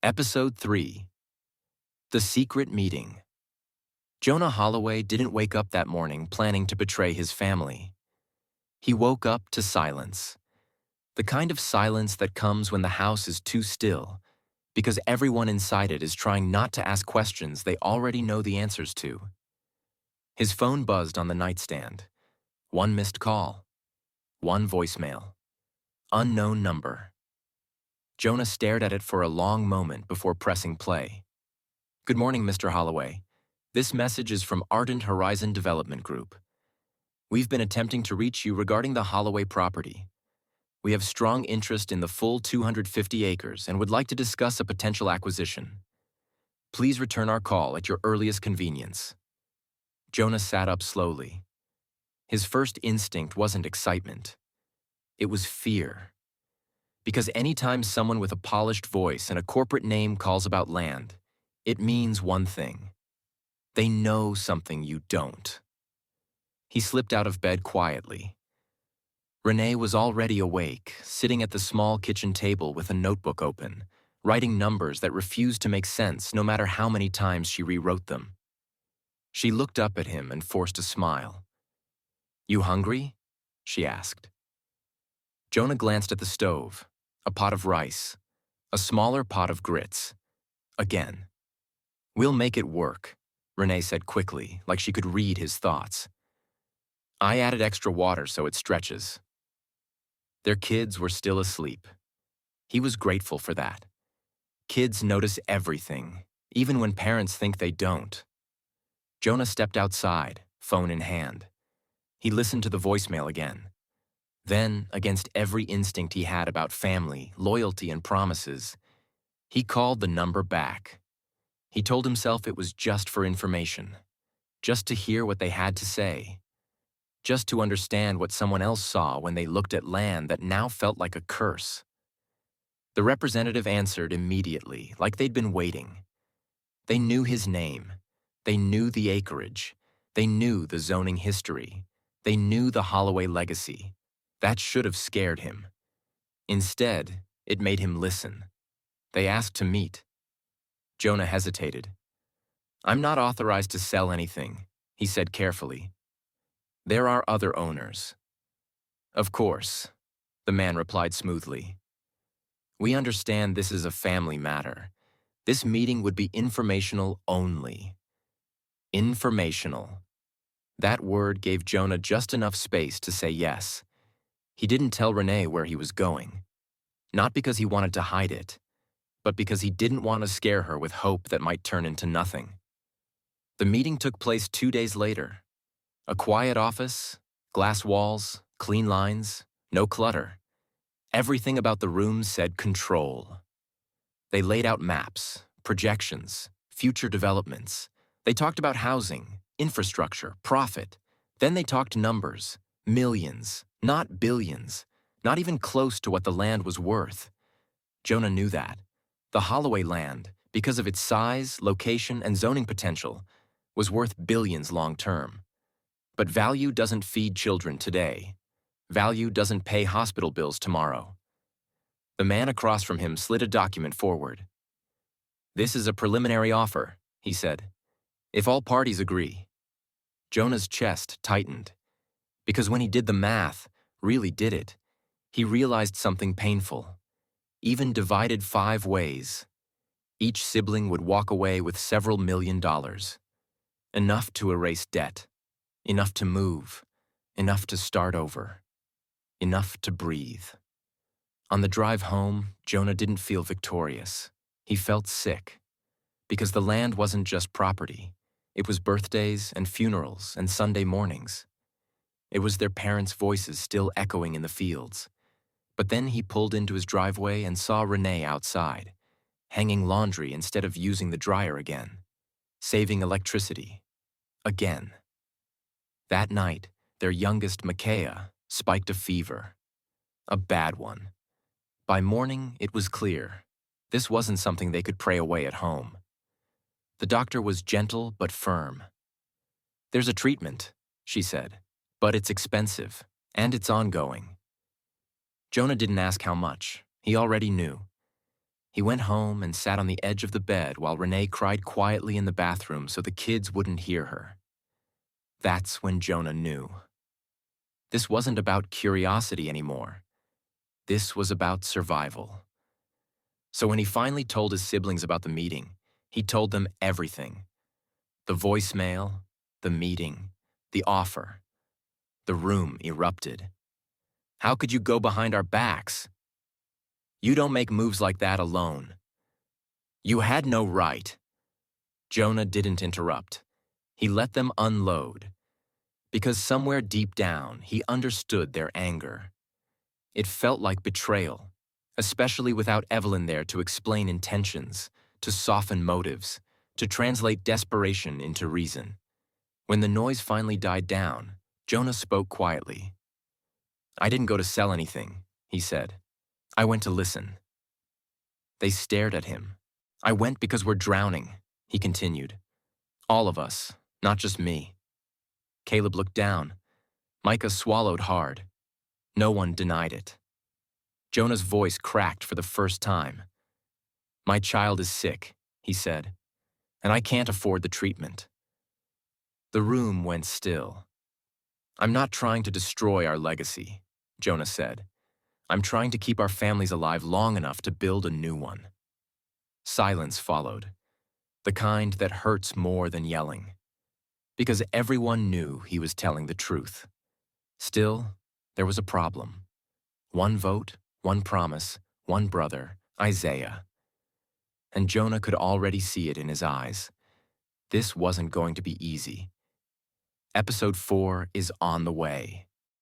Episode 3. The Secret Meeting. Jonah Holloway didn't wake up that morning planning to betray his family. He woke up to silence. The kind of silence that comes when the house is too still, because everyone inside it is trying not to ask questions they already know the answers to. His phone buzzed on the nightstand. One missed call. One voicemail. Unknown number. Jonah stared at it for a long moment before pressing play. "Good morning, Mr. Holloway. This message is from Ardent Horizon Development Group. We've been attempting to reach you regarding the Holloway property. We have strong interest in the full 250 acres and would like to discuss a potential acquisition. Please return our call at your earliest convenience." Jonah sat up slowly. His first instinct wasn't excitement. It was fear. Because anytime someone with a polished voice and a corporate name calls about land, it means one thing. They know something you don't. He slipped out of bed quietly. Renee was already awake, sitting at the small kitchen table with a notebook open, writing numbers that refused to make sense no matter how many times she rewrote them. She looked up at him and forced a smile. "You hungry?" she asked. Jonah glanced at the stove. A pot of rice. A smaller pot of grits. Again. "We'll make it work," Renee said quickly, like she could read his thoughts. "I added extra water so it stretches." Their kids were still asleep. He was grateful for that. Kids notice everything, even when parents think they don't. Jonah stepped outside, phone in hand. He listened to the voicemail again. Then, against every instinct he had about family, loyalty, and promises, he called the number back. He told himself it was just for information, just to hear what they had to say, just to understand what someone else saw when they looked at land that now felt like a curse. The representative answered immediately, like they'd been waiting. They knew his name. They knew the acreage. They knew the zoning history. They knew the Holloway legacy. That should have scared him. Instead, it made him listen. They asked to meet. Jonah hesitated. "I'm not authorized to sell anything," he said carefully. "There are other owners." "Of course," the man replied smoothly. "We understand this is a family matter. This meeting would be informational only." Informational. That word gave Jonah just enough space to say yes. He didn't tell Renee where he was going. Not because he wanted to hide it, but because he didn't want to scare her with hope that might turn into nothing. The meeting took place 2 days later. A quiet office, glass walls, clean lines, no clutter. Everything about the room said control. They laid out maps, projections, future developments. They talked about housing, infrastructure, profit. Then they talked numbers, millions, not billions, not even close to what the land was worth. Jonah knew that. The Holloway land, because of its size, location, and zoning potential, was worth billions long term. But value doesn't feed children today. Value doesn't pay hospital bills tomorrow. The man across from him slid a document forward. "This is a preliminary offer," he said. "If all parties agree." Jonah's chest tightened. Because when he did the math, really did it, he realized something painful. Even divided 5 ways, each sibling would walk away with several $1,000,000. Enough to erase debt. Enough to move. Enough to start over. Enough to breathe. On the drive home, Jonah didn't feel victorious. He felt sick. Because the land wasn't just property. It was birthdays and funerals and Sunday mornings. It was their parents' voices still echoing in the fields. But then he pulled into his driveway and saw Renee outside, hanging laundry instead of using the dryer again, saving electricity. Again. That night, their youngest, Micaiah, spiked a fever. A bad one. By morning, it was clear. This wasn't something they could pray away at home. The doctor was gentle but firm. "There's a treatment," she said. "But it's expensive, and it's ongoing." Jonah didn't ask how much. He already knew. He went home and sat on the edge of the bed while Renee cried quietly in the bathroom so the kids wouldn't hear her. That's when Jonah knew. This wasn't about curiosity anymore. This was about survival. So when he finally told his siblings about the meeting, he told them everything. The voicemail, the meeting, the offer. The room erupted. How could you go behind our backs? You don't make moves like that alone. You had no right. Jonah didn't interrupt. He let them unload. Because somewhere deep down, he understood their anger. It felt like betrayal, especially without Evelyn there to explain intentions, to soften motives, to translate desperation into reason. When the noise finally died down, Jonah spoke quietly. I didn't go to sell anything, he said. I went to listen. They stared at him. I went because we're drowning, he continued. All of us, not just me. Caleb looked down. Micah swallowed hard. No one denied it. Jonah's voice cracked for the first time. My child is sick, he said, and I can't afford the treatment. The room went still. I'm not trying to destroy our legacy, Jonah said. I'm trying to keep our families alive long enough to build a new one. Silence followed, the kind that hurts more than yelling, because everyone knew he was telling the truth. Still, there was a problem. One vote, one promise, one brother, Isaiah. And Jonah could already see it in his eyes. This wasn't going to be easy. Episode 4 is on the way.